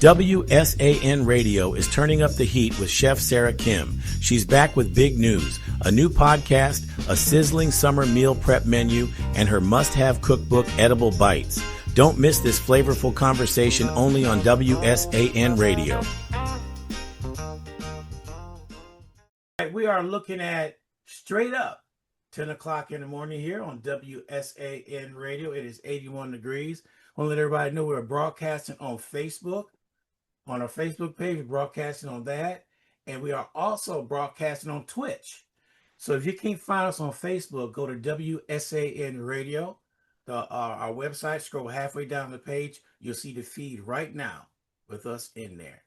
WSAN Radio is turning up the heat with Chef Sarah Kim. She's back with big news, a new podcast, a sizzling summer meal prep menu, and her must-have cookbook, Edible Bytes. Don't miss this flavorful conversation only on WSAN Radio. We are looking at Straight Up, 10 o'clock in the morning here on WSAN Radio. It is 81 degrees. I want to let everybody know we're broadcasting on Facebook. On our Facebook page, we're broadcasting on that. And we are also broadcasting on Twitch. So if you can't find us on Facebook, go to WSAN Radio, our website, scroll halfway down the page. You'll see the feed right now with us in there.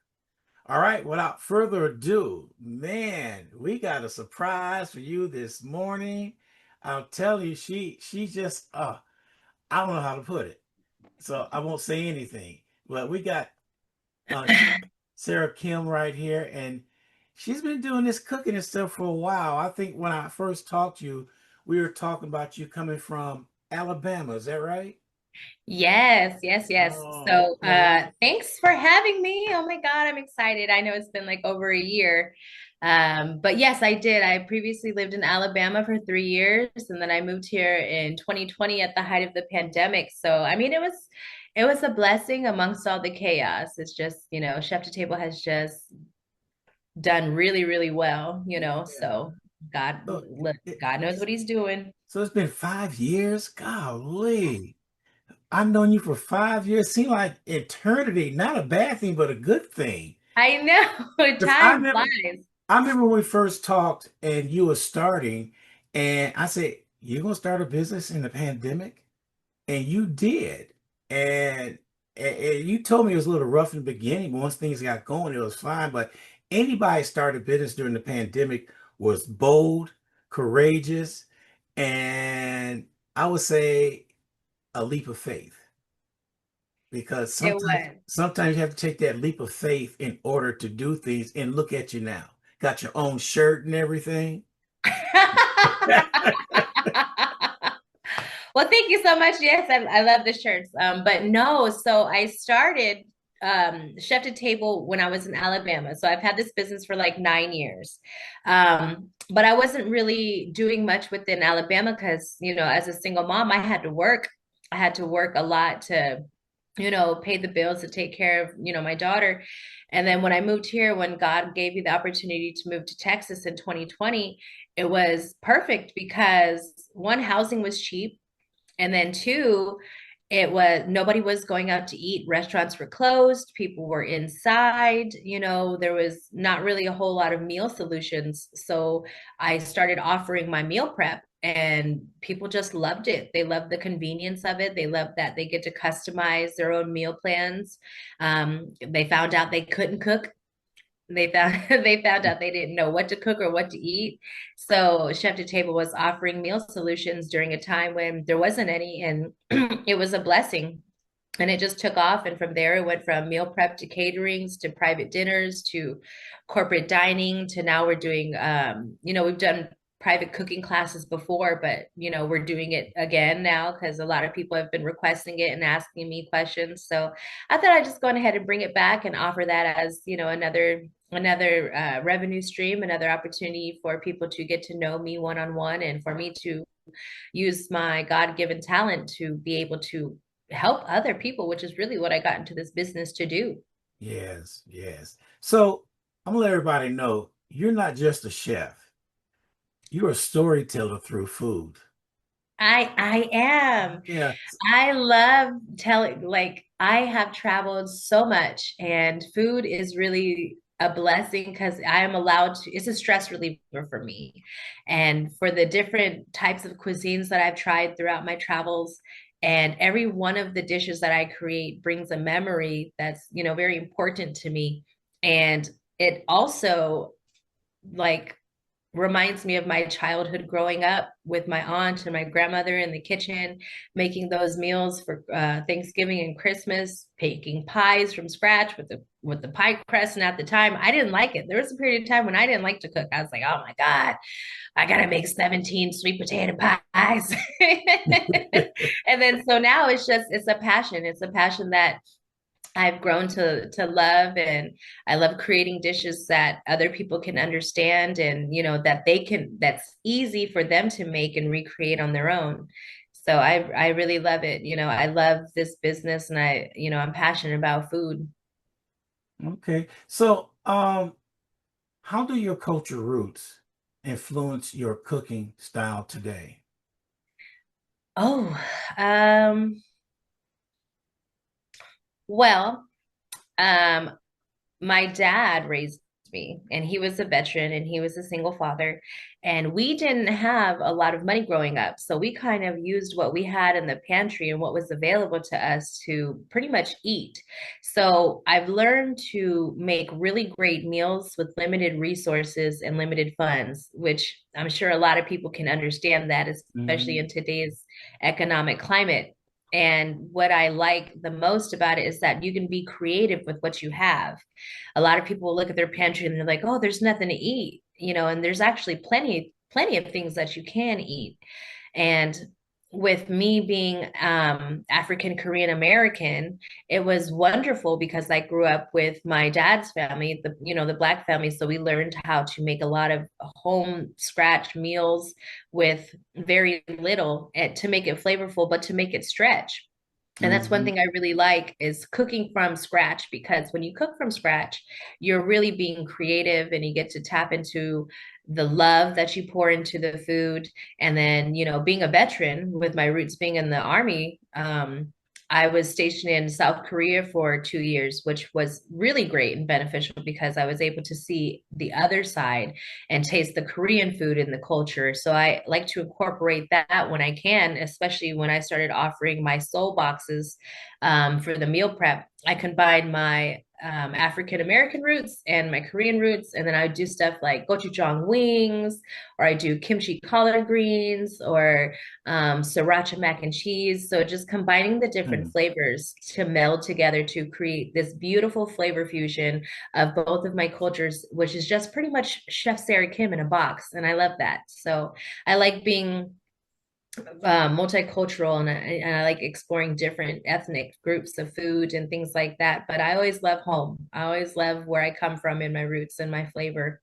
All right, without further ado, man, we got a surprise for you this morning. I'll tell you, she just, I don't know how to put it. So I won't say anything. But we got Sarah Kim right here, and she's been doing this cooking and stuff for a while. I think when I first talked to you, we were talking about you coming from Alabama. Is that right? Yes. Oh, So, okay. thanks for having me. Oh my God, I'm excited. I know it's been like over a year. But yes, I did. I previously lived in Alabama for 3 years, and then I moved here in 2020 at the height of the pandemic. So, I mean, it was a blessing amongst all the chaos. It's just, Chef to Table has just done really, really well, Yeah. so God, So, look, it, God knows what he's doing. so it's been 5 years? Golly. I've known you for 5 years. Seemed like eternity. Not a bad thing, but a good thing. I know, 'Cause I time remember flies. I remember when we first talked and you were starting, and I said, "You're gonna start a business in the pandemic?" And you did. And, and you told me it was a little rough in the beginning, but once things got going, it was fine. But anybody started a business during the pandemic was bold, courageous, and I would say a leap of faith. Because It sometimes was. sometimes you have to take that leap of faith in order to do things. And look at you now. Got your own shirt and everything. Well, thank you so much. Yes, I love the shirts. But no, so I started Chef to Table when I was in Alabama. So I've had this business for like 9 years. But I wasn't really doing much within Alabama because, as a single mom, I had to work. I had to work a lot to, pay the bills to take care of, my daughter. And then when I moved here, when God gave me the opportunity to move to Texas in 2020, it was perfect because one, housing was cheap. And then two, it was nobody was going out to eat. Restaurants were closed. People were inside. There was not really a whole lot of meal solutions. So I started offering my meal prep and people just loved it. They loved the convenience of it. They loved that they get to customize their own meal plans. They found out they couldn't cook. They found out they didn't know what to cook or what to eat. So Chef to Table was offering meal solutions during a time when there wasn't any, and it was a blessing. And it just took off. And from there, it went from meal prep to caterings to private dinners to corporate dining to now we're doing, we've done private cooking classes before, but, we're doing it again now because a lot of people have been requesting it and asking me questions. So I thought I'd just go ahead and bring it back and offer that as, another revenue stream, another opportunity for people to get to know me one-on-one and for me to use my God-given talent to be able to help other people, which is really what I got into this business to do. Yes, yes. So I'm gonna let everybody know you're not just a chef, you're a storyteller through food. I am. Yeah. I love telling, like, I have traveled so much, and food is really a blessing because I am allowed to, it's a stress reliever for me. And for the different types of cuisines that I've tried throughout my travels, and every one of the dishes that I create brings a memory that's, very important to me. And it also, like, reminds me of my childhood growing up with my aunt and my grandmother in the kitchen, making those meals for Thanksgiving and Christmas, baking pies from scratch with the pie crust. And at the time, I didn't like it. There was a period of time when I didn't like to cook. I was like, oh my God, I gotta make 17 sweet potato pies. And then so now it's a passion. It's a passion that I've grown to love, and I love creating dishes that other people can understand, and that that's easy for them to make and recreate on their own. So I really love it. I love this business, and I'm passionate about food. Okay. So, how do your culture roots influence your cooking style today? Oh, um, well, um, my dad raised me, and he was a veteran, and he was a single father, and we didn't have a lot of money growing up, so we kind of used what we had in the pantry and what was available to us to pretty much eat. So I've learned to make really great meals with limited resources and limited funds, which I'm sure a lot of people can understand that, especially Mhm. in today's economic climate. And what I like the most about it is that you can be creative with what you have. A lot of people will look at their pantry and they're like, "Oh, there's nothing to eat," and there's actually plenty of things that you can eat. And with me being African Korean American, it was wonderful because I grew up with my dad's family, the Black family. So we learned how to make a lot of home scratch meals with very little, and to make it flavorful, but to make it stretch. And that's one Mhm. thing I really like is cooking from scratch, because when you cook from scratch, you're really being creative, and you get to tap into the love that you pour into the food. And then, being a veteran with my roots being in the army, I was stationed in South Korea for 2 years, which was really great and beneficial because I was able to see the other side and taste the Korean food and the culture. So I like to incorporate that when I can, especially when I started offering my soul boxes for the meal prep. I combined my African American roots and my Korean roots, and then I do stuff like gochujang wings, or I do kimchi collard greens, or sriracha mac and cheese. So just combining the different Mhm. flavors to meld together to create this beautiful flavor fusion of both of my cultures, which is just pretty much Chef Sarah Kim in a box. And I love that. So I like being multicultural, and I like exploring different ethnic groups of food and things like that. But I always love home. I always love where I come from and my roots and my flavor.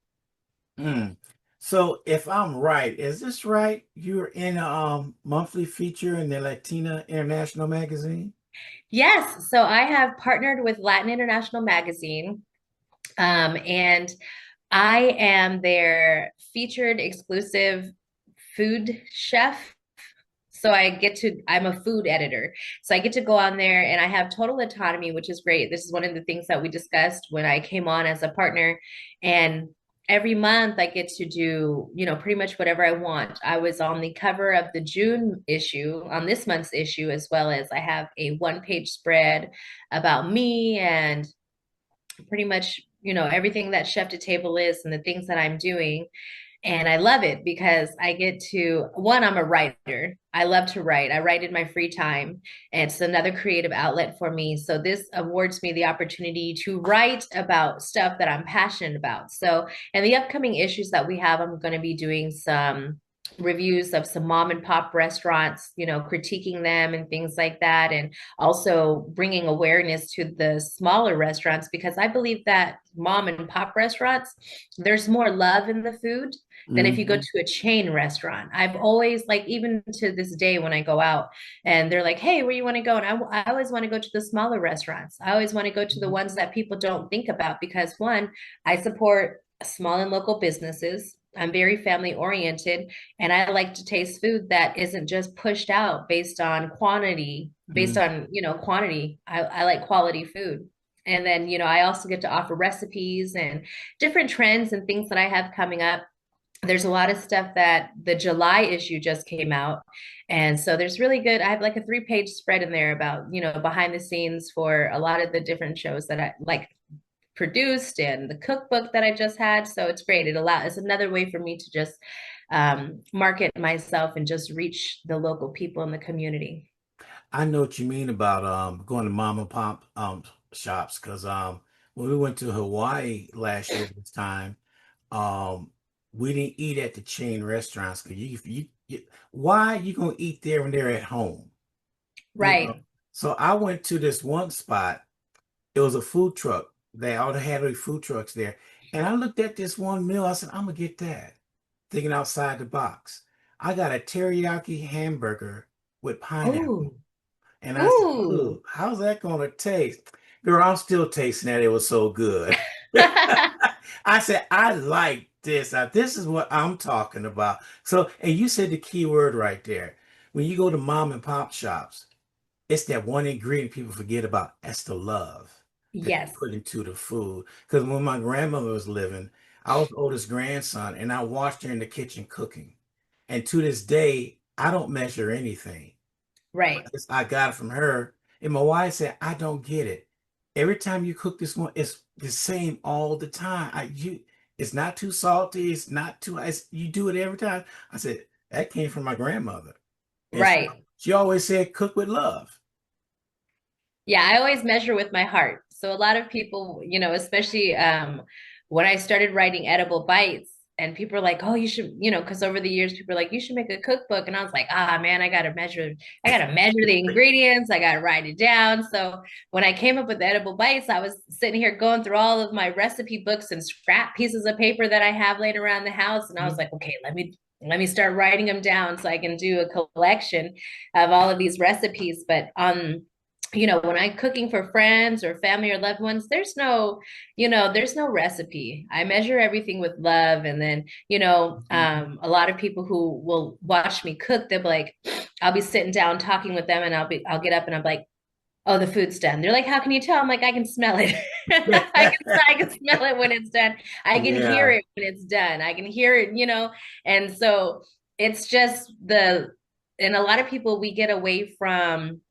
Mm. So, if I'm right, is this right? You're in a monthly feature in the Latina International magazine? Yes, so I have partnered with Latin International Magazine, and I am their featured exclusive food chef. So I'm a food editor. So I get to go on there, and I have total autonomy, which is great. This is one of the things that we discussed when I came on as a partner. And every month I get to do, pretty much whatever I want. I was on the cover of the June issue, on this month's issue, as well as I have a one-page spread about me and pretty much, everything that Chef to Table is and the things that I'm doing. And I love it because I get to, one, I'm a writer. I love to write. I write in my free time. And it's another creative outlet for me. So this awards me the opportunity to write about stuff that I'm passionate about. So in the upcoming issues that we have, I'm going to be doing some reviews of some mom and pop restaurants, critiquing them and things like that. And also bringing awareness to the smaller restaurants, because I believe that mom and pop restaurants, there's more love in the food than if you go Mhm. to a chain restaurant. I've always, like, even to this day when I go out and they're like, "Hey, where you want to go?" And I always want to go to the smaller restaurants. I always want to go to the ones that people don't think about, because one, I support small and local businesses. I'm very family oriented, and I like to taste food that isn't just pushed out based on quantity, based Mhm. on, quantity. I like quality food. And then, I also get to offer recipes and different trends and things that I have coming up. There's a lot of stuff that the July issue just came out. And so there's really good, I have like a 3-page spread in there about, behind the scenes for a lot of the different shows that I like produced, and the cookbook that I just had. So it's great. It's another way for me to just market myself and just reach the local people in the community. I know what you mean about going to mom and pop shops, because when we went to Hawaii last year this time, um we didn't eat at the chain restaurants, because why you gonna eat there when they're at home? You know. Right. So I went to this one spot, It was a food truck. They all had those food trucks there. And I looked at this one meal. I said, I'm gonna get that. Thinking outside the box. I got a teriyaki hamburger with pineapple. Ooh. And I said, Ooh. ooh, how's that gonna taste? Girl, I'm still tasting that. It was so good. I said, I like this. Now, this is what I'm talking about. So, and you said the key word right there. When you go to mom and pop shops, it's that one ingredient people forget about. That's the love that you Yes. put into the food. Because when my grandmother was living, I was the oldest grandson, and I watched her in the kitchen cooking. And to this day, I don't measure anything. Right. I got it from her. And my wife said, I don't get it. Every time you cook this one, it's the same all the time. It's not too salty. It's not too, you do it every time. I said, that came from my grandmother. And Right. she always said, cook with love. Yeah, I always measure with my heart. So a lot of people, especially when I started writing edible bites, and people are like, "Oh, you should," because over the years people are like, "You should make a cookbook," and I was like, "Ah, man, I gotta measure the ingredients, I gotta write it down." So when I came up with edible bites, I was sitting here going through all of my recipe books and scrap pieces of paper that I have laying around the house, and I was Mhm. like, "Okay, let me start writing them down so I can do a collection of all of these recipes." But when I'm cooking for friends or family or loved ones, there's no recipe. I measure everything with love. And then, a lot of people who will watch me cook, they'll be like, I'll be sitting down talking with them and I'll get up and I'm like, oh, the food's done. They're like, how can you tell? I'm like, I can smell it. I can smell it when it's done. I can hear Yeah. it when it's done. I can hear it. And so it's just and a lot of people, we get away from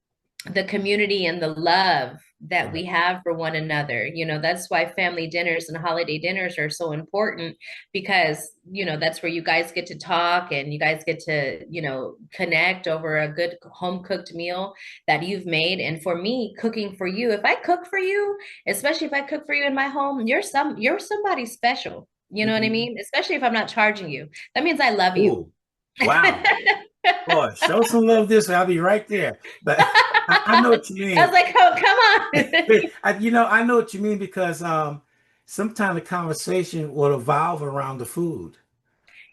the community and the love that we Right. have for one another. That's why family dinners and holiday dinners are so important because, that's where you guys get to talk and you guys get to, connect over a good home cooked meal that you've made. And for me, cooking for you, if I cook for you, especially if I cook for you in my home, you're somebody special. You know what I Mhm. mean? Especially if I'm not charging you. That means I love you. Ooh, wow. Boy, show some love this way. I'll be right there. But I know what you I was mean. like, oh, come on. I know what you mean because sometimes the conversation will evolve around the food.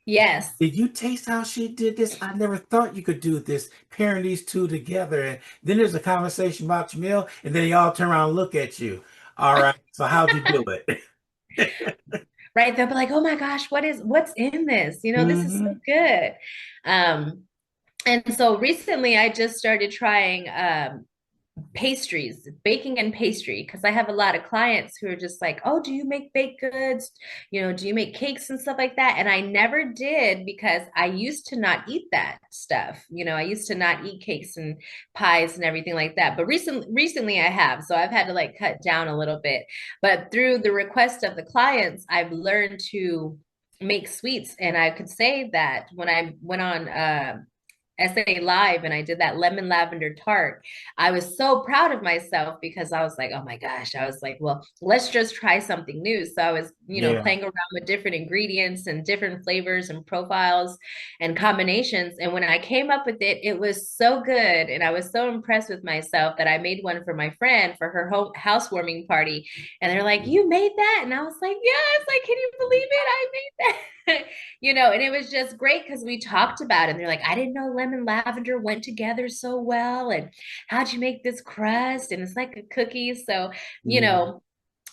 Yes. Did you taste how she did this? I never thought you could do this, pairing these two together. And then there's a conversation about your meal, and then they all turn around and look at you. All right, so how'd you do it? Right. They'll be like, oh my gosh, what's in this? This is so Hmm. good. Um, and so recently I just started trying pastries, baking and pastry, because I have a lot of clients who are just like, oh, do you make baked goods? Do you make cakes and stuff like that? And I never did because I used to not eat that stuff. I used to not eat cakes and pies and everything like that. But recently I have. So I've had to like cut down a little bit. But through the request of the clients, I've learned to make sweets. And I could say that when I went on SA Live and I did that lemon lavender tart, I was so proud of myself because I was like, oh my gosh, I was like, well, let's just try something new. So I was, Yeah. playing around with different ingredients and different flavors and profiles and combinations. And when I came up with it, it was so good. And I was so impressed with myself that I made one for my friend for her housewarming party. And they're like, you made that? And I was like, yes, like, can you believe it? I made that. And it was just great because we talked about it. And they're like, I didn't know lemon lavender went together so well. And how'd you make this crust? And it's like a cookie. So, you Yeah. know,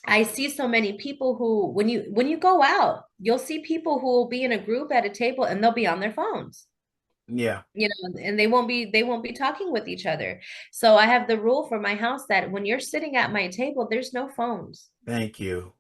I see so many people who, when you go out, you'll see people who will be in a group at a table and they'll be on their phones. Yeah. And they won't be talking with each other. So I have the rule for my house that when you're sitting at my table, there's no phones. Thank you.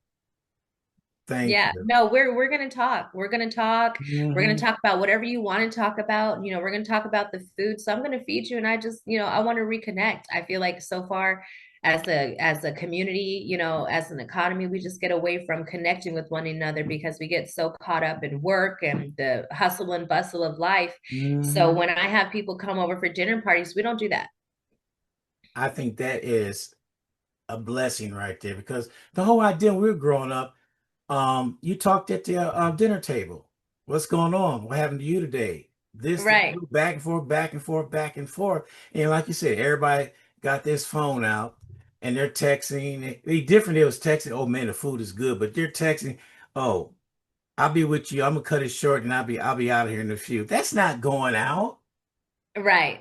Thank Yeah, you. no, we're gonna talk. We're gonna talk. We're gonna Hmm. talk about whatever you want to talk about. We're gonna talk about the food. So I'm gonna feed you, and I just, I want to reconnect. I feel like so far, as a community, as an economy, we just get away from connecting with one another because we get so caught up in work and the hustle and bustle of life. So Hmm. when I have people come over for dinner parties, we don't do that. I think that is a blessing right there because the whole idea when we were growing up, you talked at the dinner table. What's going on? What happened to you today? This, Right. back and forth, back and forth, back and forth. And like you said, everybody got this phone out and they're texting. They different. They was texting, oh man, the food is good, but they're texting, oh, I'll be with you. I'm gonna cut it short and I'll be out of here in a few. That's not going out, Right.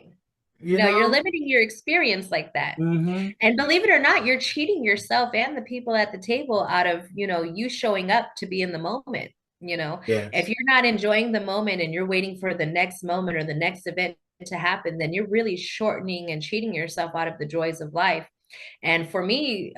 you No, you're know? limiting your experience like that. Mm-hmm. And believe it or not, you're cheating yourself and the people at the table out of, you showing up to be in the moment. If Yes. you're not enjoying the moment and you're waiting for the next moment or the next event to happen, then you're really shortening and cheating yourself out of the joys of life. And for me,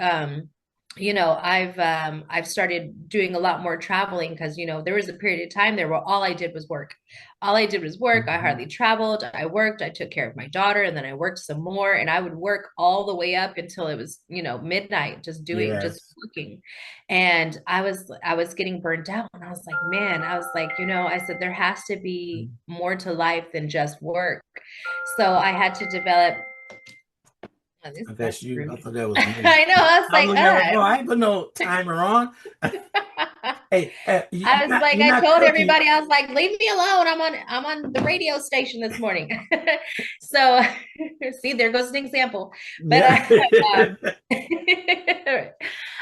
I've started doing a lot more traveling because there was a period of time there where all I did was work. All I did was work. I Mhm. hardly traveled. I worked. I took care of my daughter, and then I worked some more. And I would work all the way up until it was midnight, just Yes. working. And I was getting burnt out, and I was like, man, I was like, I said there has to be more to life than just work. So I had to develop. Oh, That's that's you. I rude. thought that was me. I know. I was I was like, looking at it. Oh, I ain't put no timer on. Hey, I was like, you're I not told cooking. everybody, I was like, leave me alone. I'm on the radio station this morning. So see, there goes an example. But Yeah. um,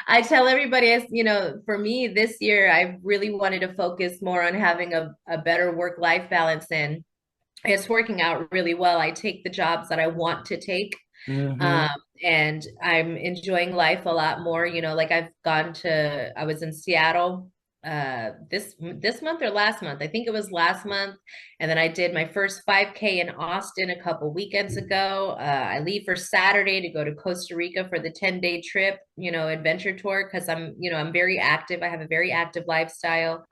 I tell everybody, as for me this year, I really wanted to focus more on having a better work-life balance, and it's working out really well. I take the jobs that I want to take. Um, Hmm. and I'm enjoying life a lot more. Like I was in Seattle this month or last month. I think it was last month. And then I did my first 5K in Austin a couple weekends ago. I leave for Saturday to go to Costa Rica for the 10-day trip, adventure tour, because I'm very active. I have a very active lifestyle.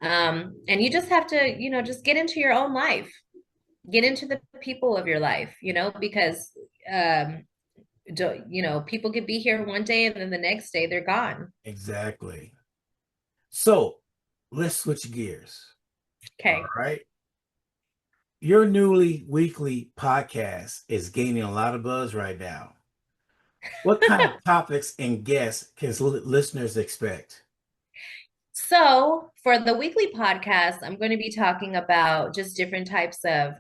And you just have to, just get into your own life, get into the people of your life, because um people could be here one day and then the next day they're gone. Exactly. So let's switch gears. All Okay. right. Your newly weekly podcast is gaining a lot of buzz right now. What kind of topics and guests can listeners expect? So for the weekly podcast, I'm going to be talking about just different types of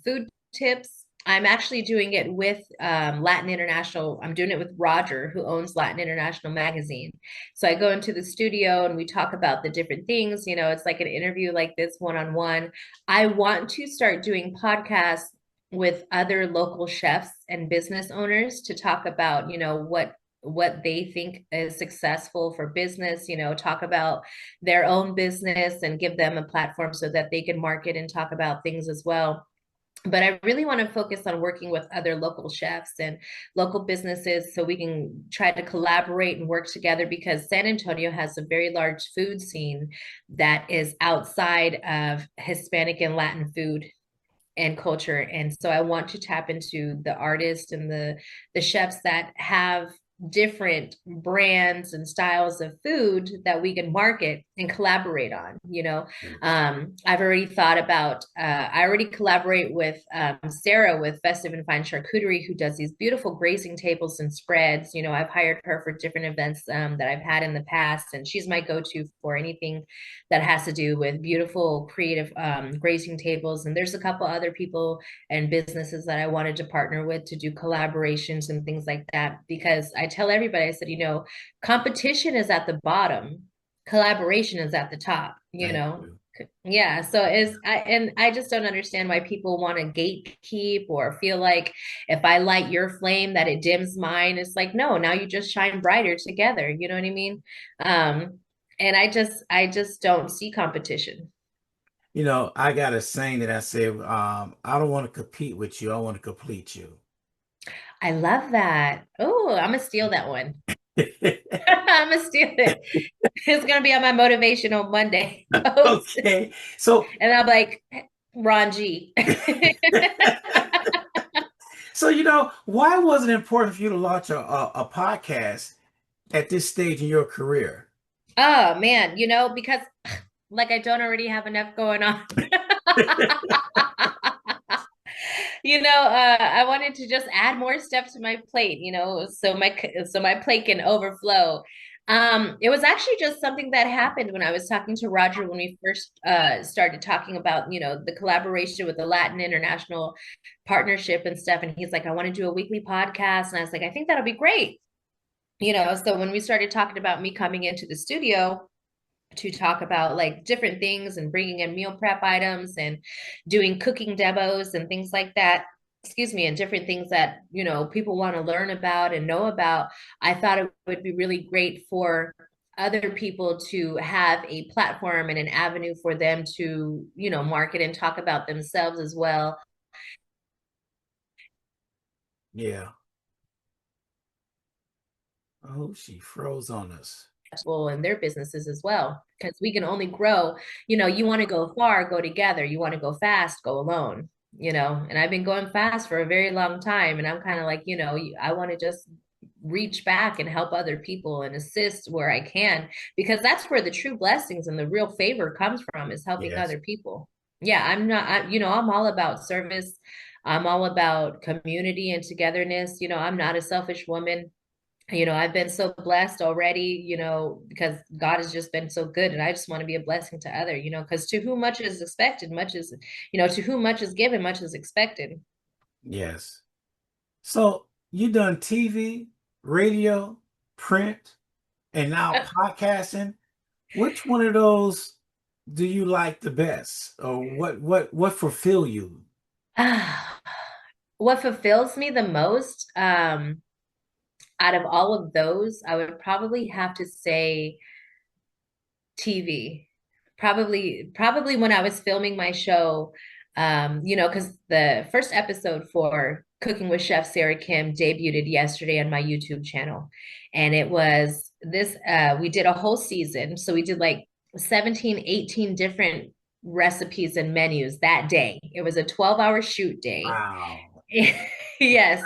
food tips. I'm actually doing it with Latin International. I'm doing it with Roger, who owns Latin International magazine. So I go into the studio and we talk about the different things. It's like an interview like this, one-on-one. I want to start doing podcasts with other local chefs and business owners to talk about, what they think is successful for business, talk about their own business and give them a platform so that they can market and talk about things as well. But I really want to focus on working with other local chefs and local businesses so we can try to collaborate and work together, because San Antonio has a very large food scene that is outside of Hispanic and Latin food and culture. And so I want to tap into the artists and the chefs that have different brands and styles of food that we can market and collaborate on. I've already thought about I already collaborate with Sarah with Festive and Fine Charcuterie, who does these beautiful grazing tables and spreads. I've hired her for different events that I've had in the past, and she's my go-to for anything that has to do with beautiful creative grazing tables. And there's a couple other people and businesses that I wanted to partner with to do collaborations and things like that, because I tell everybody, I said, competition is at the bottom, collaboration is at the top. Thank you. Yeah, so I just don't understand why people want to gatekeep or feel like if I light your flame that it dims mine. It's like, no, now you just shine brighter together. You know what I mean? And I just don't see competition. I got a saying that I say, I don't want to compete with you. I want to complete you. I love that. Oh, I'm gonna steal that one. I'm gonna steal it. It's gonna be on my motivational Monday post. Okay. So, And I'm like, Ron G. why was it important for you to launch a podcast at this stage in your career? Oh man, because like I don't already have enough going on. I wanted to just add more stuff to my plate, so my plate can overflow. It was actually just something that happened when I was talking to Roger when we first started talking about, the collaboration with the Latin International Partnership and stuff. And he's like, I want to do a weekly podcast. And I was like, I think that'll be great. So when we started talking about me coming into the studio to talk about like different things and bringing in meal prep items and doing cooking demos and things like that, excuse me, and different things that, people want to learn about and know about, I thought it would be really great for other people to have a platform and an avenue for them to, market and talk about themselves as well. Yeah. Oh, she froze on us. And their businesses as well, because we can only grow. You want to go far, go together. You want to go fast, go alone. And I've been going fast for a very long time, and I'm kind of like, I want to just reach back and help other people and assist where I can, because that's where the true blessings and the real favor comes from, is helping Yes. other people. Yeah, I'm not, I'm all about service. I'm all about community and togetherness. I'm not a selfish woman. I've been so blessed already, because God has just been so good. And I just want to be a blessing to other, because to whom much is expected, much is, to whom much is given, much is expected. Yes. So you done TV, radio, print, and now podcasting. Which one of those do you like the best? Or what fulfill you? What fulfills me the most, out of all of those, I would probably have to say TV. Probably when I was filming my show, because the first episode for Cooking with Chef Sarah Kim debuted yesterday on my YouTube channel. And it was this, we did a whole season. So we did like 17, 18 different recipes and menus that day. It was a 12-hour shoot day. Wow. Yes.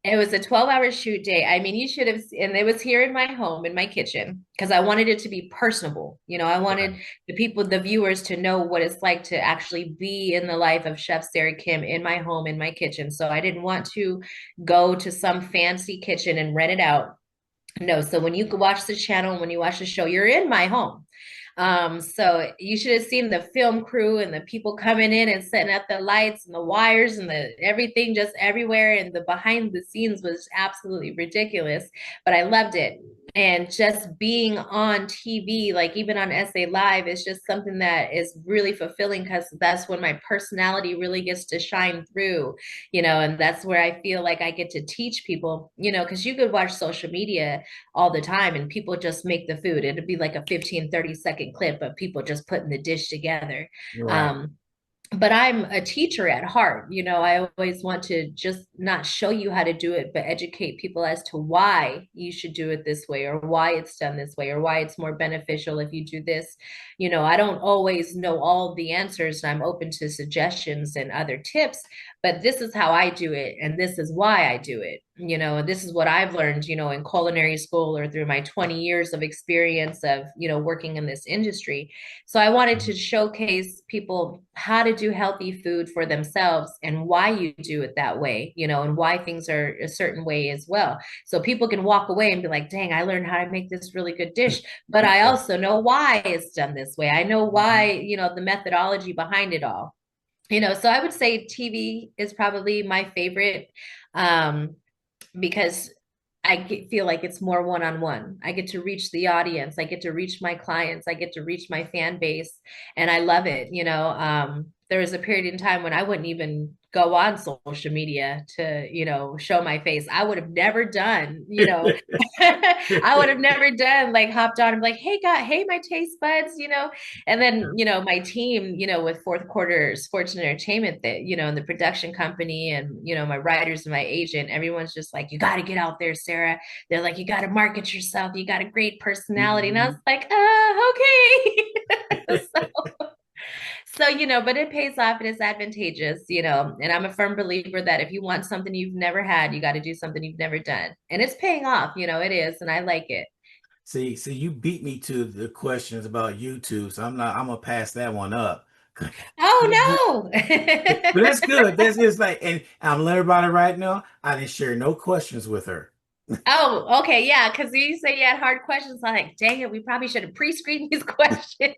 It was a 12-hour shoot day. I mean, you should have, and it was here in my home, in my kitchen, because I wanted it to be personable. I wanted Right. the people, the viewers, to know what it's like to actually be in the life of Chef Sarah Kim in my home, in my kitchen. So I didn't want to go to some fancy kitchen and rent it out. No, so when you watch the channel, when you watch the show, you're in my home. So you should have seen the film crew and the people coming in and setting up the lights and the wires and the everything just everywhere. And the behind the scenes was absolutely ridiculous, but I loved it. And just being on TV, like even on SA Live, is just something that is really fulfilling, because that's when my personality really gets to shine through, and that's where I feel like I get to teach people, because you could watch social media all the time and people just make the food. It'd be like a 15, 30-second clip of people just putting the dish together. You're right. um, but I'm a teacher at heart. I always want to just not show you how to do it, but educate people as to why you should do it this way, or why it's done this way, or why it's more beneficial if you do this. I don't always know all the answers, and I'm open to suggestions and other tips, but this is how I do it, and this is why I do it. And this is what I've learned, in culinary school, or through my 20 years of experience of, working in this industry. So I wanted to Mhm. showcase people how to do healthy food for themselves, and why you do it that way, and why things are a certain way as well. So people can walk away and be like, dang, I learned how to make this really good dish, but I Yeah. also know why it's done this way. I know why, Mhm. the methodology behind it all. So I would say TV is probably my favorite. Um, because feel like it's more one-on-one. I get to reach the audience. I get to reach my clients. I get to reach my fan base, and I love it. There was a period in time when I wouldn't even go on social media to, show my face. I would have never done, I would have never done like hopped on and be like, hey, God, hey, my taste buds, and then, my team, with Fourth Quarter Sports and Entertainment, that, and the production company, and, my writers and my agent, everyone's just like, you got to get out there, Sarah. They're like, you got to market yourself. You got a great personality. And I was Mhm. like, okay. So, but it pays off and it's advantageous, and I'm a firm believer that if you want something you've never had, you got to do something you've never done. And it's paying off, it is. And I like it. See, you beat me to the questions about YouTube, so I'm gonna pass that one up. Oh, But no. that's good. That's just like, and I'm letting everybody right now. I didn't share no questions with her. Oh, okay. Yeah. Because you say you had hard questions. I'm like, dang it, we probably should have pre-screened these questions.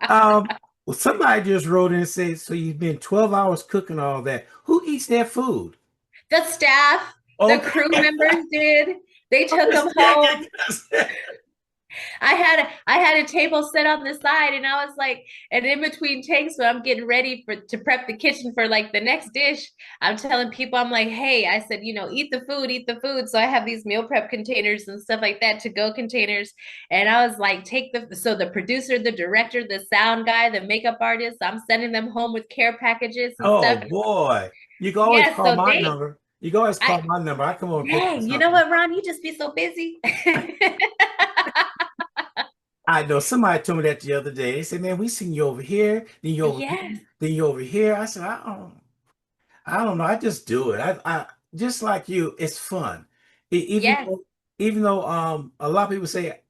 Well, somebody just wrote in and said, so you've been 12 hours cooking all that. Who eats that food? The staff, the Okay. crew members did. They I'm took them just home. checking. 'Cause- I had a table set on the side, and I was like, and in between takes when I'm getting ready for to prep the kitchen for like the next dish, I'm telling people, I'm like, hey, I said, eat the food, eat the food. So I have these meal prep containers and stuff like that, to go containers. And I was like, so the producer, the director, the sound guy, the makeup artist, I'm sending them home with care packages and Oh stuff. boy. You can always Yes, call so my number. You can always call I, my number. I come over and pick you dang, you know something. what, Ron, you just be so busy. I know somebody told me that the other day. They said, man, we seen you over here, then you over here, Yes, then you over here. I said, I don't know. I just do it. I just like you, it's fun. Even yes, though, even though a lot of people say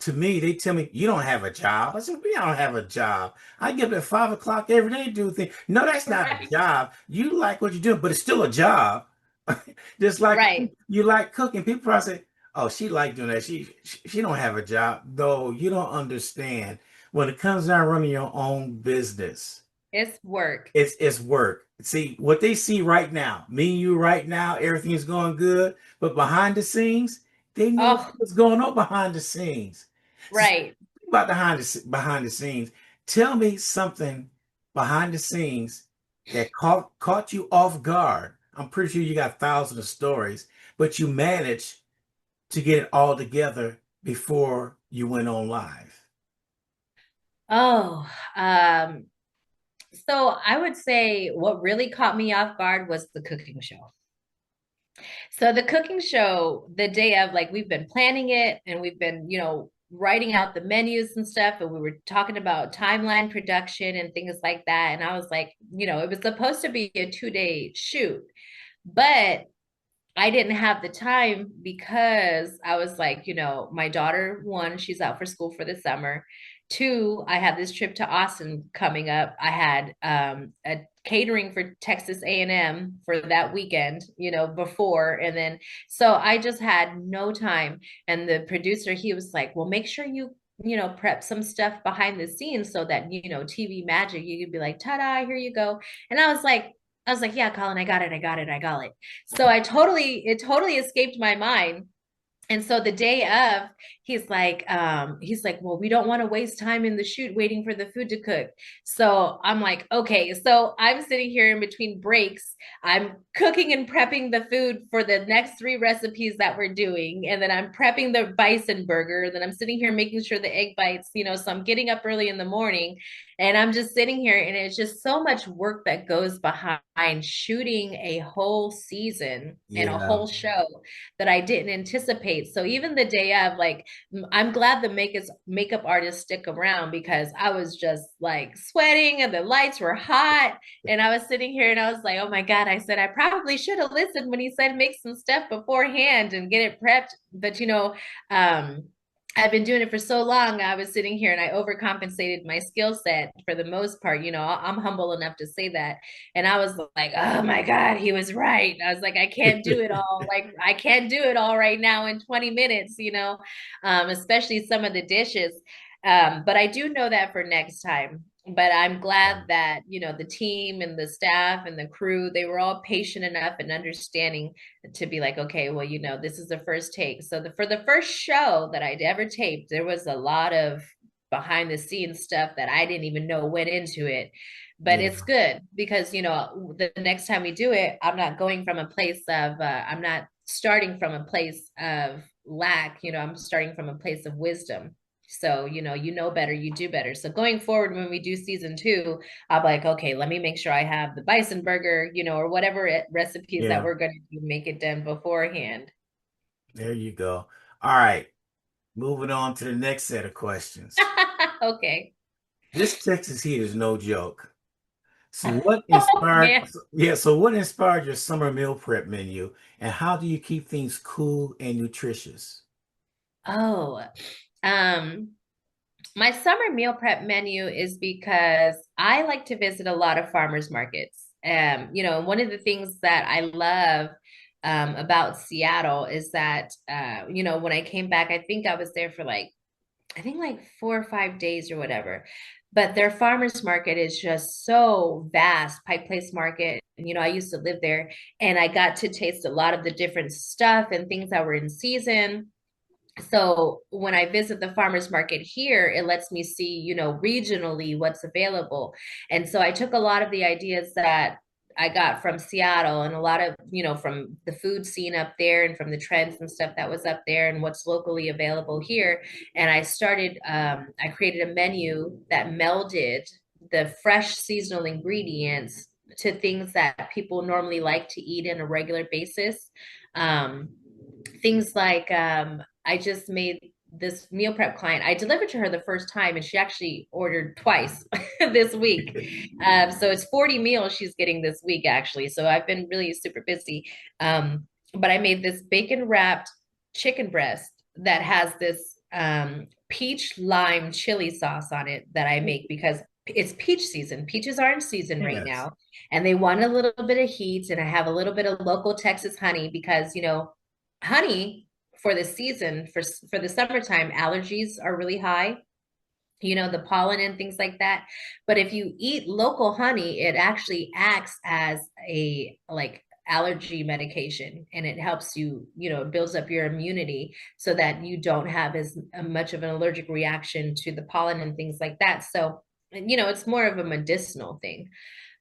to me, they tell me, you don't have a job. I said, we don't have a job. I get up at 5 o'clock every day to do things. No, that's not a right, job. You like what you're doing, but it's still a job. Just like right. you like cooking. People probably say, oh, she like doing that. She don't have a job. No, you don't understand. When it comes down to running your own business, It's work. it's work. See, what they see right now, me and you right now, everything is going good, but behind the scenes, they never see Oh, what's going on behind the scenes. So right. about behind the scenes. Tell me something behind the scenes that caught you off guard. I'm pretty sure you got thousands of stories, but you managed to get it all together before you went on live. Oh, um, so I would say what really caught me off guard was the cooking show. So the cooking show, the day of, like, we've been planning it and we've been, writing out the menus and stuff, and we were talking about timeline production and things like that. And I was like, it was supposed to be a 2-day shoot, but I didn't have the time because I was like, my daughter, one, she's out for school for the summer. Two, I had this trip to Austin coming up. I had a catering for Texas A&M for that weekend, before. And then, so I just had no time. And the producer, he was like, well, make sure you prep some stuff behind the scenes so that, TV magic, you could be like, ta-da, here you go. And I was like, yeah, Colin, I got it. I got it. I got it. So it totally escaped my mind. And so the day of, he's like, well, we don't want to waste time in the shoot waiting for the food to cook. So I'm like, okay. So I'm sitting here in between breaks. I'm cooking and prepping the food for the next 3 recipes that we're doing. And then I'm prepping the bison burger. Then I'm sitting here making sure the egg bites, so I'm getting up early in the morning and I'm just sitting here, and it's just so much work that goes behind shooting a whole season and a Yeah. whole show that I didn't anticipate. So even the day of, like, I'm glad the makeup artists stick around because I was just like sweating and the lights were hot. And I was sitting here and I was like, oh my God, I said, I probably should have listened when he said make some stuff beforehand and get it prepped. But, um, I've been doing it for so long. I was sitting here and I overcompensated my skill set for the most part. I'm humble enough to say that. And I was like, oh my God, he was right. I was like, I can't do it all. Like, I can't do it all right now in 20 minutes, especially some of the dishes. But I do know that for next time. But I'm glad that, the team and the staff and the crew, they were all patient enough and understanding to be like, okay, well, this is the first take. So for the first show that I'd ever taped, there was a lot of behind the scenes stuff that I didn't even know went into it. But Yeah. it's good because, the next time we do it, I'm not going from a place of, I'm not starting from a place of lack, I'm starting from a place of wisdom. So, you know better, you do better. So going forward, when we do season 2, I'll be like, okay, let me make sure I have the bison burger, or whatever recipes that Yeah. we're going to do, make it done beforehand. There you go. All right. Moving on to the next set of questions. Okay. This Texas heat is no joke. So Oh, man. what inspired your summer meal prep menu and how do you keep things cool and nutritious? Oh, um, my summer meal prep menu is because I like to visit a lot of farmers markets. One of the things that I love about Seattle is that, when I came back, I think I was there for like 4 or 5 days or whatever. but their farmers market is just so vast. Pike Place Market, I used to live there, and I got to taste a lot of the different stuff and things that were in season. So when I visit the farmers market here, it lets me see, regionally what's available. And so I took a lot of the ideas that I got from Seattle and a lot of, from the food scene up there and from the trends and stuff that was up there and what's locally available here. And I created a menu that melded the fresh seasonal ingredients to things that people normally like to eat on a regular basis. Um, Things like I just made this meal prep client. I delivered to her the first time, and she actually ordered twice this week. So it's 40 meals she's getting this week, actually. So I've been really super busy. But I made this bacon wrapped chicken breast that has this peach lime chili sauce on it that I make because it's peach season. Peaches are in season right Yes. now, and they want a little bit of heat. And I have a little bit of local Texas honey because, honey for the season for the summertime, allergies are really high, the pollen and things like that. But if you eat local honey, it actually acts as a like allergy medication, and it helps you, it builds up your immunity so that you don't have as much of an allergic reaction to the pollen and things like that. So, it's more of a medicinal thing,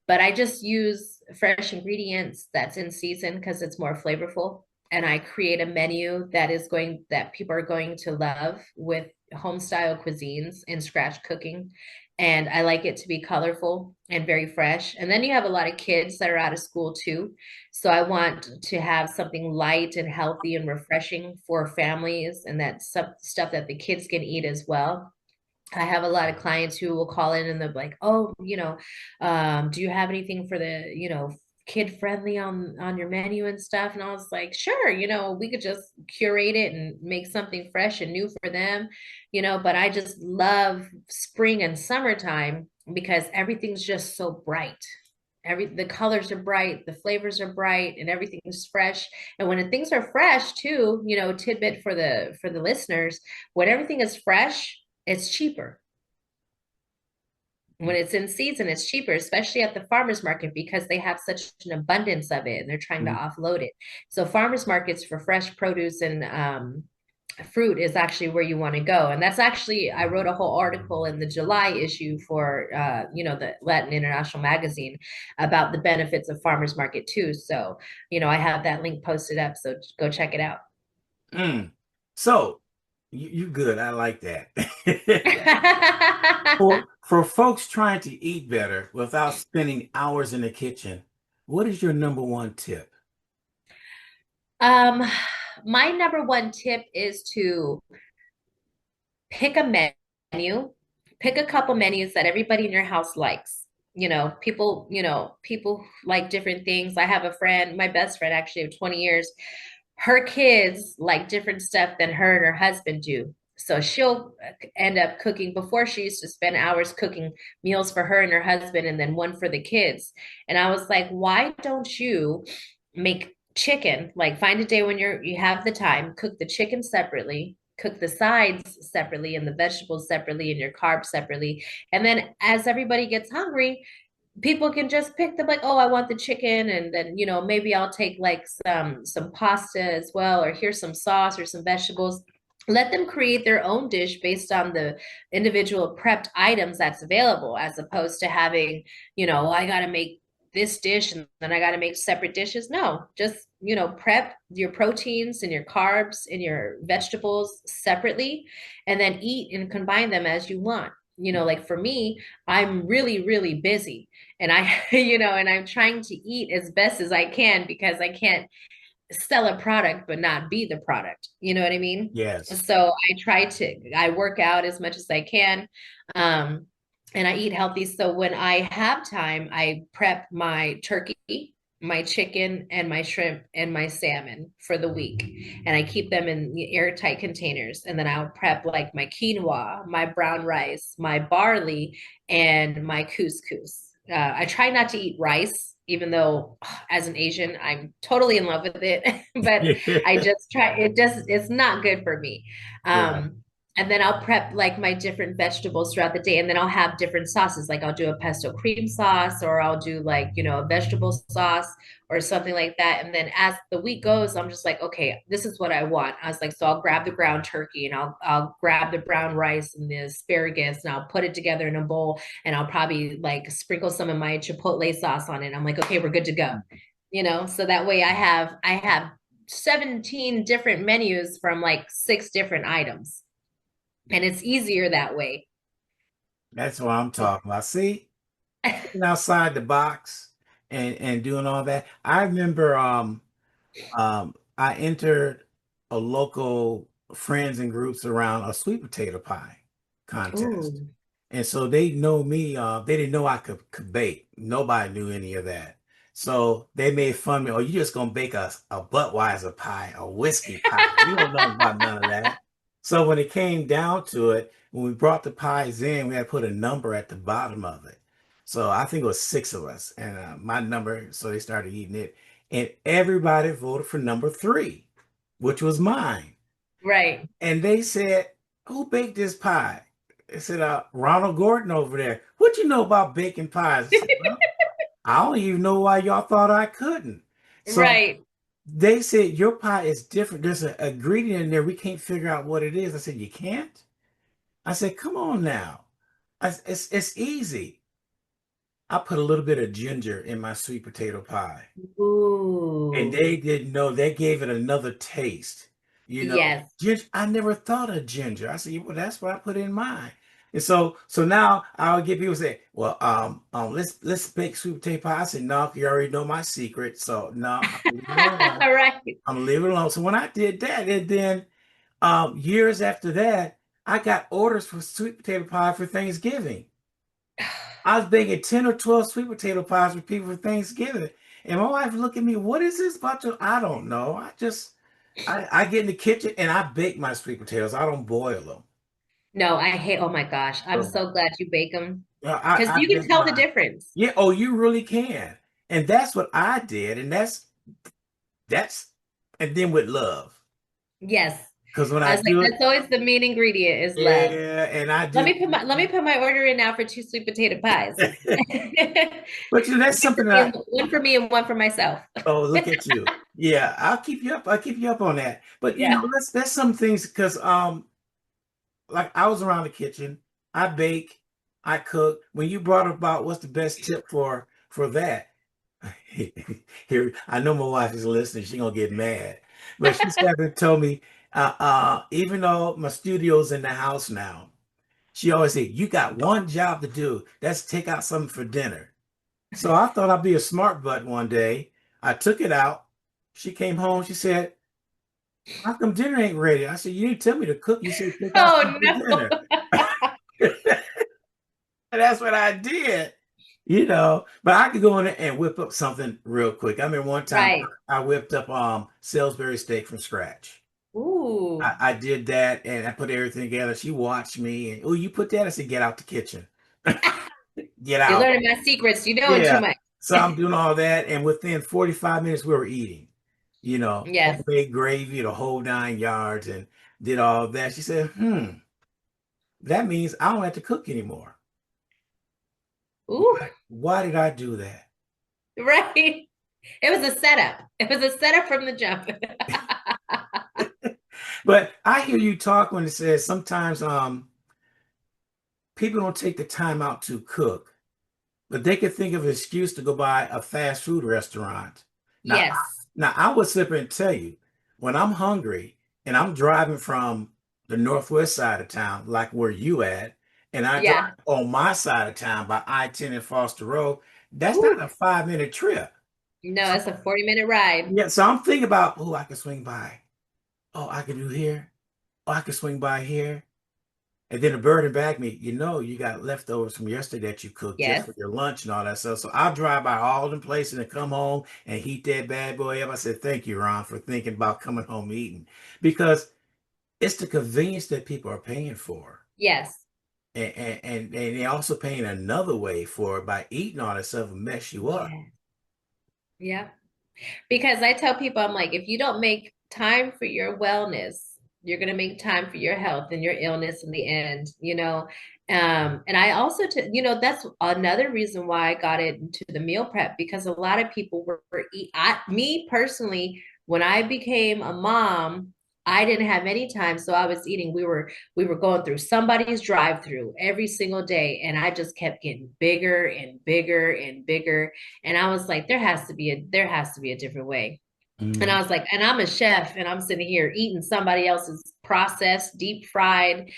but I just use fresh ingredients that's in season because it's more flavorful. And I create a menu that people are going to love with home style cuisines and scratch cooking. And I like it to be colorful and very fresh. And then you have a lot of kids that are out of school too. So I want to have something light and healthy and refreshing for families, and that's some stuff that the kids can eat as well. I have a lot of clients who will call in and they're like, "Oh, do you have anything for the, kid friendly on your menu and stuff?" And I was like, "Sure, we could just curate it and make something fresh and new for them, but I just love spring and summertime because everything's just so bright. The colors are bright, the flavors are bright, and everything's fresh. And when things are fresh too, tidbit for the listeners, when everything is fresh, it's cheaper. When it's in season, it's cheaper, especially at the farmers market because they have such an abundance of it and they're trying to offload it. So farmers markets for fresh produce and fruit is actually where you want to go. And that's actually, I wrote a whole article in the July issue for, the Latin International Magazine about the benefits of farmers market too. So, I have that link posted up. So go check it out. Mm. So you good. I like that. For folks trying to eat better without spending hours in the kitchen, what is your number one tip? um, my number one tip is to pick a menu, pick a couple menus that everybody in your house likes. People like different things. I have a friend, my best friend actually of 20 years. Her kids like different stuff than her and her husband do. So she'll end up cooking. Before, she used to spend hours cooking meals for her and her husband and then one for the kids. And I was like, why don't you make chicken? Like, find a day when you have the time, cook the chicken separately, cook the sides separately and the vegetables separately and your carbs separately. And then as everybody gets hungry, people can just pick them, like, oh, I want the chicken, and then maybe I'll take like some pasta as well, or here's some sauce or some vegetables. Let them create their own dish based on the individual prepped items that's available, as opposed to having, I got to make this dish and then I got to make separate dishes. No, just prep your proteins and your carbs and your vegetables separately, and then eat and combine them as you want. Like for me, I'm really, really busy, and and I'm trying to eat as best as I can because I can't sell a product but not be the product. You know what I mean? Yes. So I work out as much as I can. Um, and I eat healthy. So when I have time, I prep my turkey, my chicken, and my shrimp and my salmon for the week. And I keep them in airtight containers. And then I'll prep like my quinoa, my brown rice, my barley, and my couscous. I try not to eat rice, even though as an Asian, I'm totally in love with it. But I just try, it's not good for me. Yeah. Um, And then I'll prep like my different vegetables throughout the day. And then I'll have different sauces. Like I'll do a pesto cream sauce, or I'll do like, a vegetable sauce or something like that. And then as the week goes, I'm just like, okay, this is what I want. I was like, so I'll grab the ground turkey, and I'll grab the brown rice and the asparagus, and I'll put it together in a bowl, and I'll probably like sprinkle some of my chipotle sauce on it. I'm like, okay, we're good to go. So that way I have 17 different menus from like 6 different items. And it's easier that way. That's what I'm talking about. See, thinking outside the box and doing all that. I remember I entered a local friends and groups around a sweet potato pie contest. Ooh, And so they know me, they didn't know I could bake. Nobody knew any of that. So they made fun of me. Oh, you just gonna bake a Budweiser pie, a whiskey pie. You don't know about none of that. So when it came down to it, when we brought the pies in, we had to put a number at the bottom of it. So I think it was 6 of us, and my number. So they started eating it, and everybody voted for number 3, which was mine. right. And they said, "Who baked this pie?" They said, "Ronald Gordon over there." "What you know about baking pies?" I said, "Well, I don't even know why y'all thought I couldn't." So Right. they said, "Your pie is different. There's a ingredient in there. We can't figure out what it is." I said, "You can't?" I said, "Come on now. It's easy." I put a little bit of ginger in my sweet potato pie. And Ooh. they didn't know. They gave it another taste. Yes. Ginger. I never thought of ginger. I said, well, that's what I put in mine. And so now I'll get people say, well, let's bake sweet potato pie. I said, no, you already know my secret. So no, I'm leaving it alone. Right. I'm leaving it alone. So when I did that, and then years after that, I got orders for sweet potato pie for Thanksgiving. I was baking 10 or 12 sweet potato pies for people for Thanksgiving. And my wife looked at me, what is this about to? I don't know. I get in the kitchen and I bake my sweet potatoes. I don't boil them. No, I hate, oh my gosh. I'm So so glad you bake them because I you can bake tell the mine. difference. Yeah, oh, you really can. And that's what I did. And that's and then with love. Yes. Because when I I was like, do it, that's always the main ingredient is love. yeah, and I Let do. me put my order in now for 2 sweet potato pies. But that's something that One for me and one for myself. oh, look at you. Yeah, I'll keep you up. I'll keep you up on that. But Yeah. that's some things because like I was around the kitchen, I bake, I cook. When you brought up about what's the best tip for that, here I know my wife is listening, she's gonna get mad. But she sat there and told me, even though my studio's in the house now, she always said, you got one job to do, that's take out something for dinner. So I thought I'd be a smart butt one day. I took it out. She came home, she said, how come dinner ain't ready? I said, you didn't tell me to cook. You said take out Oh something for dinner. no. And that's what I did. But I could go in there and whip up something real quick. I mean, one time Right. I whipped up Salisbury steak from scratch. Ooh. I did that and I put everything together. She watched me and, oh, you put that? I said, get out the kitchen. Get You're out. learning my secrets. You know it too Yeah. much. So I'm doing all that, and within 45 minutes we were eating. Yes. Homemade gravy, the whole 9 yards, and did all that. She said, that means I don't have to cook anymore. Ooh. Why did I do that? Right. It was a setup. It was a setup from the jump. But I hear you talk when it says sometimes people don't take the time out to cook, but they could think of an excuse to go by a fast food restaurant. Now, Yes. now I would sit there and tell you, when I'm hungry and I'm driving from the northwest side of town, like where you at, and I drive Yeah. on my side of town by I-10 and Foster Road, that's not Ooh. a 5-minute trip. No, So, it's a 40-minute ride. yeah, so I'm thinking about, oh, I can swing by. Oh, I can do here. Oh, I can swing by here. And then the bird and bag me, you got leftovers from yesterday that you cooked just Yes. for your lunch and all that stuff. So I'll drive by all them places and come home and heat that bad boy up. I said, thank you, Ron, for thinking about coming home eating. Because it's the convenience that people are paying for. Yes. And they're also paying another way for it by eating all that stuff and mess you up. Yeah. Yeah. Because I tell people, I'm like, if you don't make time for your wellness, You're going to make time for your health and your illness in the end, you know. And I also, you know, that's another reason why I got into the meal prep, because a lot of people were me personally, when I became a mom, I didn't have any time. So I was eating, we were going through somebody's drive-through every single day. And I just kept getting bigger and bigger and bigger. And I was like, there has to be a different way. And I Mhm. was like, and I'm a chef and I'm sitting here eating somebody else's processed, deep fried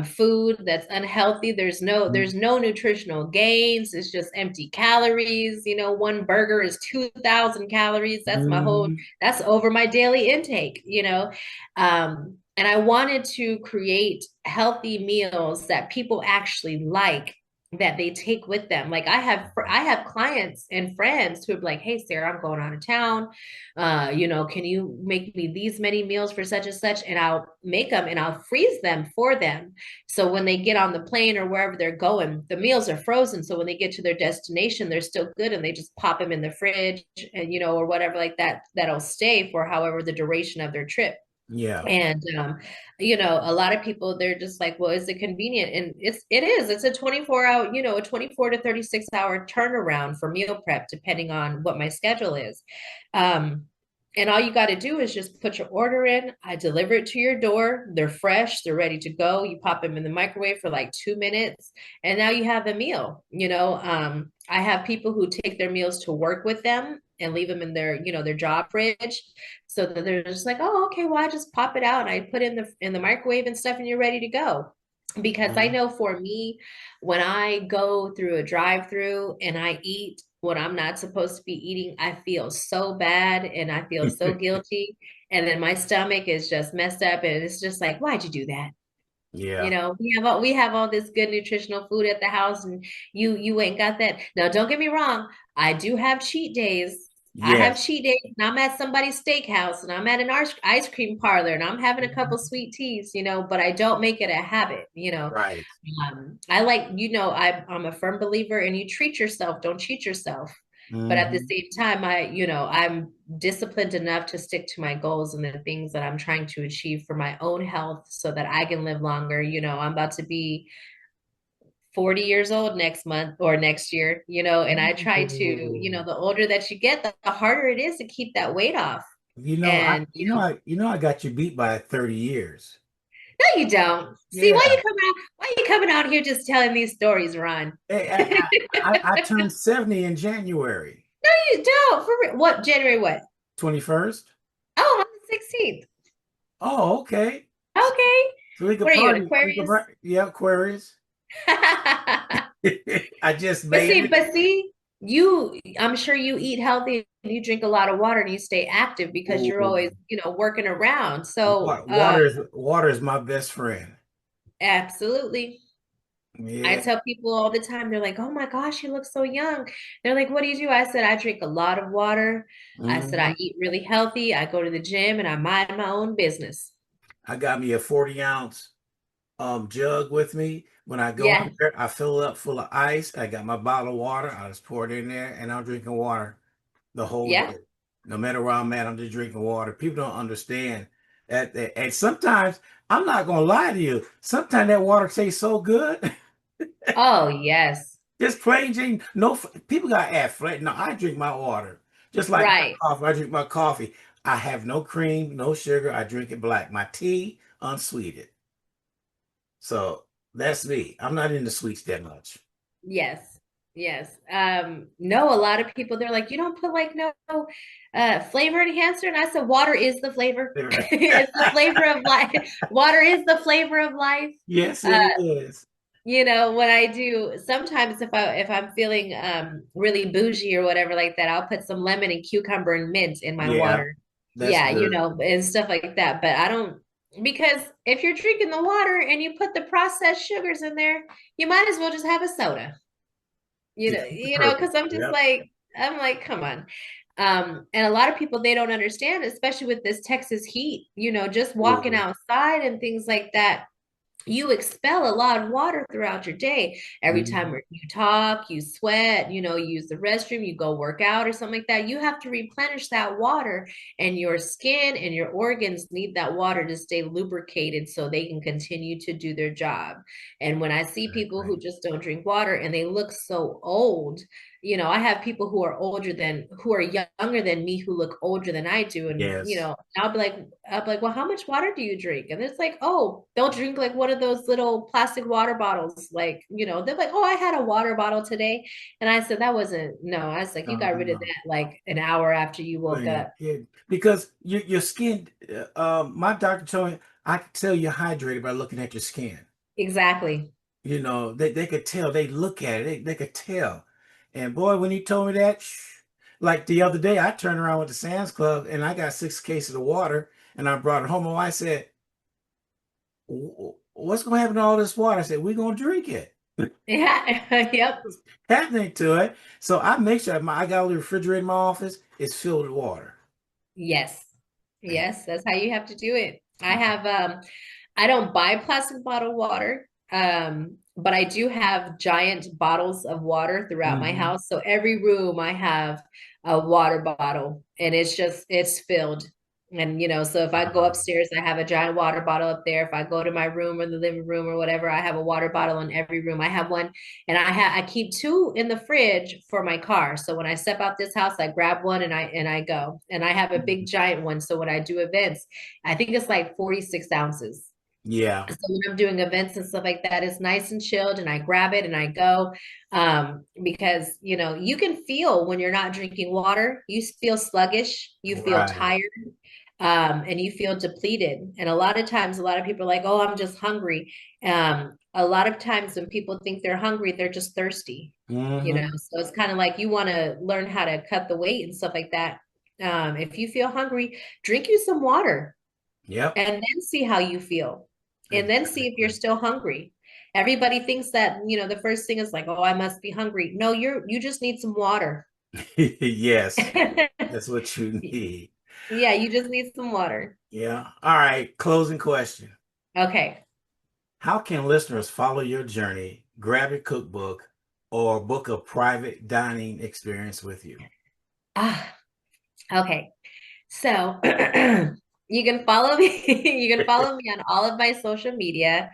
food that's unhealthy. There's no nutritional gains. It's just empty calories. You know, one burger is 2,000 calories. Mhm. That's over my daily intake, you know. And I wanted to create healthy meals that people actually like, that they take with them. Like I have clients and friends who are like, "Hey, Sarah, I'm going out of town. You know, can you make me these many meals for such and such?" And I'll make them and I'll freeze them for them. So when they get on the plane or wherever they're going, the meals are frozen. So when they get to their destination, they're still good, and they just pop them in the fridge and, you know, or whatever like that, that'll stay for however the duration of their trip. Yeah. And you know, a lot of people, they're just like, well, is it convenient? And it's a 24-hour, you know, a 24 to 36-hour turnaround for meal prep, depending on what my schedule is. Um, and all you got to do is just put your order in. I deliver it to your door. They're fresh, they're ready to go. You pop them in the microwave for like 2 minutes, and now you have a meal. You know, I have people who take their meals to work with them and leave them in their, you know, their job fridge, so that they're just like, oh, okay, well, I just pop it out and I put it in the microwave and stuff, and you're ready to go. Because I Mhm. know for me, when I go through a drive-through and I eat what I'm not supposed to be eating, I feel so bad and I feel so guilty. And then my stomach is just messed up, and it's just like, why'd you do that? You Yeah. know, we have all this good nutritional food at the house, and you ain't got that. Now, don't get me wrong, I do have cheat days. I have Yes. cheat days, and I'm at somebody's steakhouse, and I'm at an ice cream parlor, and I'm having a couple Mhm. sweet teas, you know, but I don't make it a habit, you know. Right. I like, you know, I'm a firm believer in you treat yourself, don't cheat yourself. But at the Hmm. same time, I'm disciplined enough to stick to my goals and the things that I'm trying to achieve for my own health so that I can live longer. You know, I'm about to be 40 years old next month or next year, you know, and I try to, you know, Ooh. the older that you get, the harder it is to keep that weight off. And, I got you beat by 30 years. no, you don't. See, Yeah. why you coming out here just telling these stories, Ron? I, I turned 70 in January. You don't. For real. What, January what? 21st. Oh, I'm the 16th. Oh, okay. So, Okay. so we could What are you, an party. Aquarius? Yeah, Aquarius. I just But made see, it. but see, I'm sure you eat healthy and you drink a lot of water and you stay active because you're always, Ooh. you know, working around. So, Water is my best friend. absolutely. I Yeah. tell people all the time, they're like, oh my gosh, you look so young. They're like, what do you do? I said, I drink a lot of water. I said, I Hmm. eat really healthy. I go to the gym and I mind my own business. I got me a 40-ounce jug with me. When I go Yeah. in there, I fill it up full of ice. I got my bottle of water. I just pour it in there, and I'm drinking water the whole Yeah. day. No matter where I'm at, I'm just drinking water. People don't understand and sometimes I'm not gonna lie to you. Sometimes that water tastes so good. Oh, yes. Just plain Jane. No, people got to add flavor. No, I drink my water just like my Right. coffee. I drink my coffee. I have no cream, no sugar. I drink it black. My tea unsweetened. So that's me. I'm not into sweets that much. Yes. Yes. No, a lot of people, they're like, you don't put like no flavor enhancer. And I said, water is the flavor. It's the flavor of life. Water is the flavor of life. Yes, Uh, it is. you know, what I do sometimes, if I'm feeling really bougie or whatever like that, I'll put some lemon and cucumber and mint in my Yeah, water. that's Yeah, you good. know, and stuff like that. But I don't, because if you're drinking the water and you put the processed sugars in there, you might as well just have a soda. Defeat the Because purpose. Yep. I'm like, come on. And a lot of people, they don't understand, especially with this Texas heat, you know, just walking Ooh. outside and things like that. you expel a lot of water throughout your day. Every time Mhm. you talk, you sweat, you use the restroom, you go work out or something like that, you have to replenish that water, and your skin and your organs need that water to stay lubricated so they can continue to do their job. And when I see people Exactly. who just don't drink water and they look so old, I have people who are younger than me who look older than I do. And, Yes. I'll be like, well, how much water do you drink? And it's like, oh, they'll drink like one of those little plastic water bottles. Like, they're like, oh, I had a water bottle today. And I said, that wasn't, no, I was like, you No, got rid of no. that like an hour after you Well, woke yeah, up. yeah. Because your skin, my doctor told me I could tell you're hydrated by looking at your skin. Exactly. They could tell. They look at it. They could tell. And boy, when he told me that, like the other day, I turned around with the Sam's Club and I got 6 cases of water and I brought it home. My wife said, What's going to happen to all this water?" I said, "We're going to drink it." Yeah. Yep. What's happening to it? So I make sure I got a little refrigerator in my office. It's filled with water. Yes. And Yes, that's how you have to do it. I don't buy plastic bottled water, but I do have giant bottles of water throughout my Mhm. house. So every room I have a water bottle, and it's filled. And so if I go Wow. upstairs, I have a giant water bottle up there. If I go to my room or the living room or whatever, I have a water bottle in every room. I have one, and I keep two in the fridge for my car. So when I step out this house, I grab one and I go. And I have a big giant one. So when I do events, I think it's like 46 ounces. Yeah. So when I'm doing events and stuff like that, it's nice and chilled, and I grab it and I go. Because you can feel when you're not drinking water, you feel sluggish, you feel Right. tired, and you feel depleted. And a lot of times, a lot of people are like, oh, I'm just hungry. A lot of times when people think they're hungry, they're just thirsty. Hmm. So it's kind of like you want to learn how to cut the weight and stuff like that. If you feel hungry, drink you some water Yep. and then see how you feel, and then see if you're Exactly. still hungry. Everybody thinks that, the first thing is like, oh, I must be hungry. No, you just need some water. Yes. That's what you need. Yeah, you just need some water. Yeah. All right. Closing question. Okay. How can listeners follow your journey, grab your cookbook, or book a private dining experience with you? Ah, okay. So you can follow me. You can follow me on all of my social media.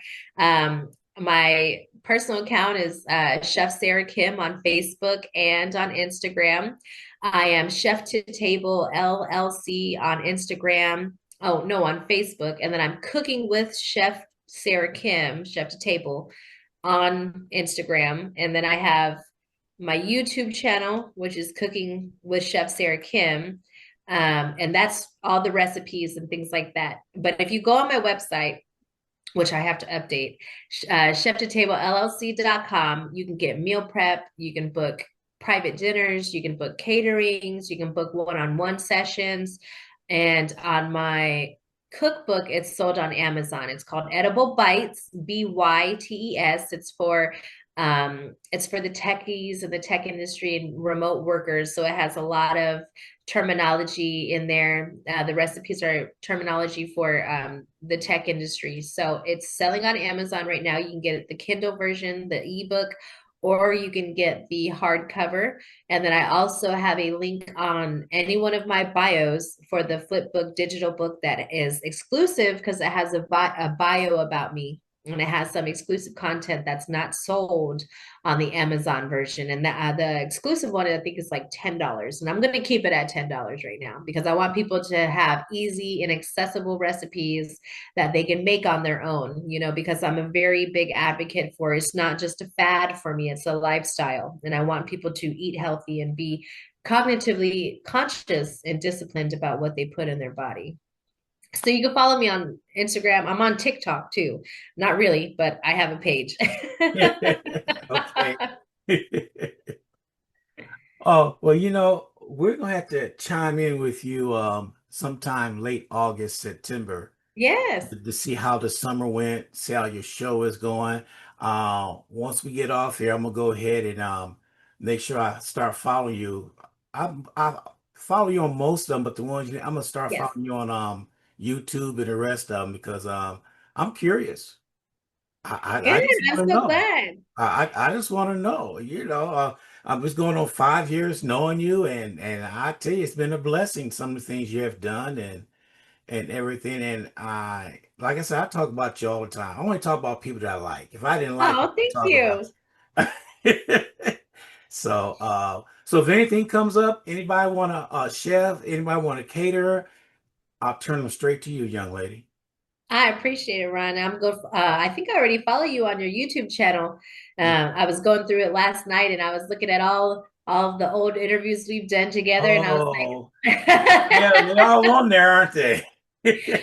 My personal account is Chef Sarah Kim on Facebook and on Instagram. I am Chef to Table LLC on Instagram. Oh, no, on Facebook. And then I'm Cooking with Chef Sarah Kim, Chef to Table on Instagram. And then I have my YouTube channel, which is Cooking with Chef Sarah Kim. And that's all the recipes and things like that. But if you go on my website, which I have to update, chef2tablellc.com, you can get meal prep, you can book private dinners, you can book caterings, you can book one-on-one sessions. And on my cookbook, it's sold on Amazon. It's called Edible Bytes, Bytes. It's for the techies and the tech industry and remote workers. So it has a lot of terminology in there. The recipes are terminology for the tech industry. So it's selling on Amazon right now. You can get the Kindle version, the ebook, or you can get the hardcover. And then I also have a link on any one of my bios for the flipbook digital book that is exclusive because it has a bio about me. And it has some exclusive content that's not sold on the Amazon version. And the exclusive one, I think, is like $10. And I'm going to keep it at $10 right now because I want people to have easy and accessible recipes that they can make on their own, because I'm a very big advocate for it's not just a fad for me, it's a lifestyle. And I want people to eat healthy and be cognitively conscious and disciplined about what they put in their body. So you can follow me on Instagram. I'm on TikTok too. Not really, but I have a page. Okay. Oh, well, we're gonna have to chime in with you sometime late August, September Yes. to see how the summer went, see how your show is going. Once we get off here, I'm gonna go ahead and make sure I start following you. I follow you on most of them, but the ones I'm gonna start Yes. following you on YouTube and the rest of them because I'm curious. I Good. just I'm want to so know. glad. I just want to know. I was going on 5 years knowing you, and I tell you, it's been a blessing. Some of the things you have done, and everything. And like I said, I talk about you all the time. I only talk about people that I like. If I didn't like you, Oh, I thank talk about you. you. So if anything comes up, anybody want a chef, anybody want a caterer, I'll turn them straight to you, young lady. I appreciate it, Ron. I'm good. I think I already follow you on your YouTube channel. I was going through it last night, and I was looking at all of the old interviews we've done together, and I was Oh, yeah, they're like, all on there, aren't they?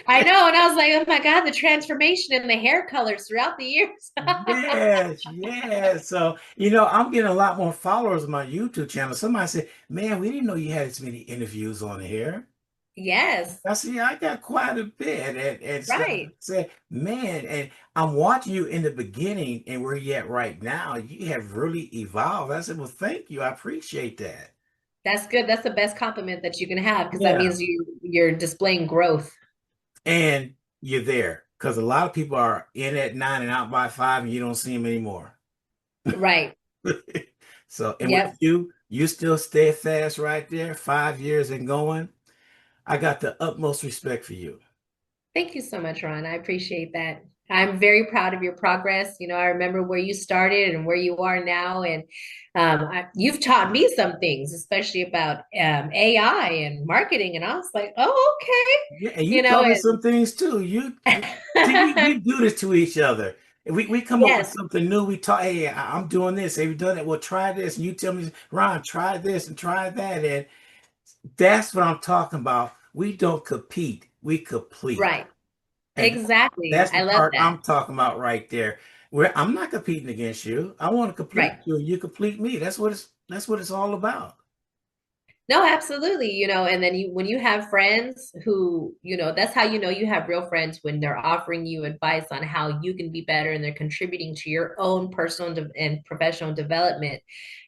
I know, and I was like, oh my God, the transformation in the hair colors throughout the years. Yes, yes. So, I'm getting a lot more followers on my YouTube channel. Somebody said, man, we didn't know you had as many interviews on here. Yes, I see, I got quite a bit. And so I right. said, man, and I'm watching you in the beginning and where you at right now. You have really evolved. I said, well, thank you. I appreciate that. That's good. That's the best compliment that you can have because that Yeah. means you're displaying growth. And you're there because a lot of people are in at 9 and out by 5 and you don't see them anymore. Right. So, and with Yep. you still steadfast right there, 5 years and going. I got the utmost respect for you. Thank you so much, Ron. I appreciate that. I'm very proud of your progress. I remember where you started and where you are now, and you've taught me some things, especially about AI and marketing. And I was like, oh, Yeah, and okay, you taught me some things too. See, we and do this to each other. And we come up with yes, something new. We talk, hey, I'm doing this. Have you done it? Well, try this. And you tell me, Ron, try this and try that. And that's what I'm talking about. We don't compete, we complete. right, And exactly. that's the I love part that. I'm talking about right there. Where I'm not competing against you. I want to complete Right. you, and you complete me. That's what it's all about. No, absolutely. And then when you have friends who, that's how you know you have real friends when they're offering you advice on how you can be better and they're contributing to your own personal and professional development.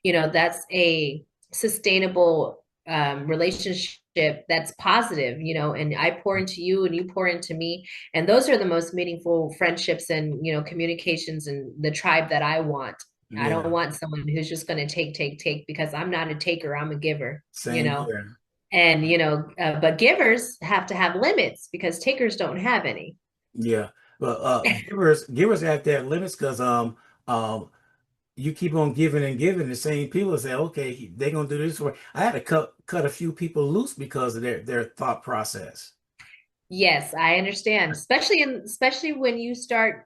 That's a sustainable relationship that's positive, and I pour into you and you pour into me. And those are the most meaningful friendships and, communications and the tribe that I want. I don't Yeah, want someone who's just going to take because I'm not a taker, I'm a giver, same here. and but givers have to have limits because takers don't have any. Yeah, but givers have to have limits because um you keep on giving and giving. The same people say, okay, they're gonna do this. I had to cut a few people loose because of their thought process. Yes, I understand, especially when you start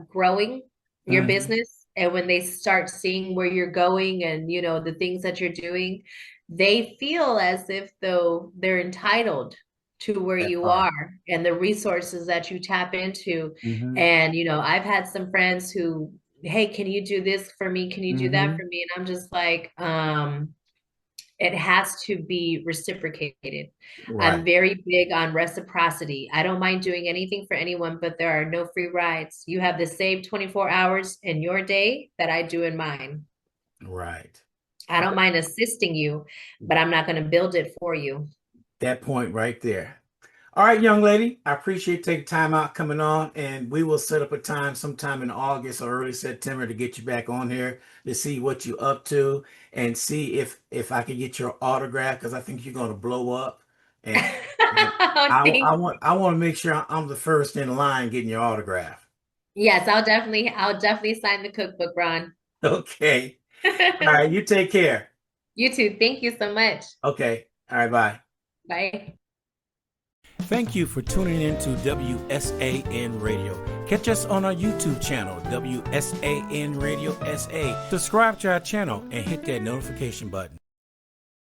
growing your Hmm. business and when they start seeing where you're going and the things that you're doing, they feel as if though they're entitled to where That you part. are and the resources that you tap into. Hmm. And I've had some friends who, hey, can you do this for me? Can you do that Hmm. for me? And I'm just like, it has to be reciprocated. I'm Right. very big on reciprocity. I don't mind doing anything for anyone, but there are no free rides. You have the same 24 hours in your day that I do in mine. Right. I don't mind assisting you, but I'm not going to build it for you. That point right there. All right, young lady, I appreciate taking time out coming on, and we will set up a time sometime in August or early September to get you back on here to see what you're up to and see if I can get your autograph because I think you're going to blow up, and, and Oh, thank you. I want to make sure I'm the first in line getting your autograph. Yes, I'll definitely sign the cookbook, Ron. Okay. All right, you take care. You too. Thank you so much. Okay. All right, bye. Bye. Thank you for tuning in to WSAN Radio. Catch us on our YouTube channel, WSAN Radio SA. Subscribe to our channel and hit that notification button.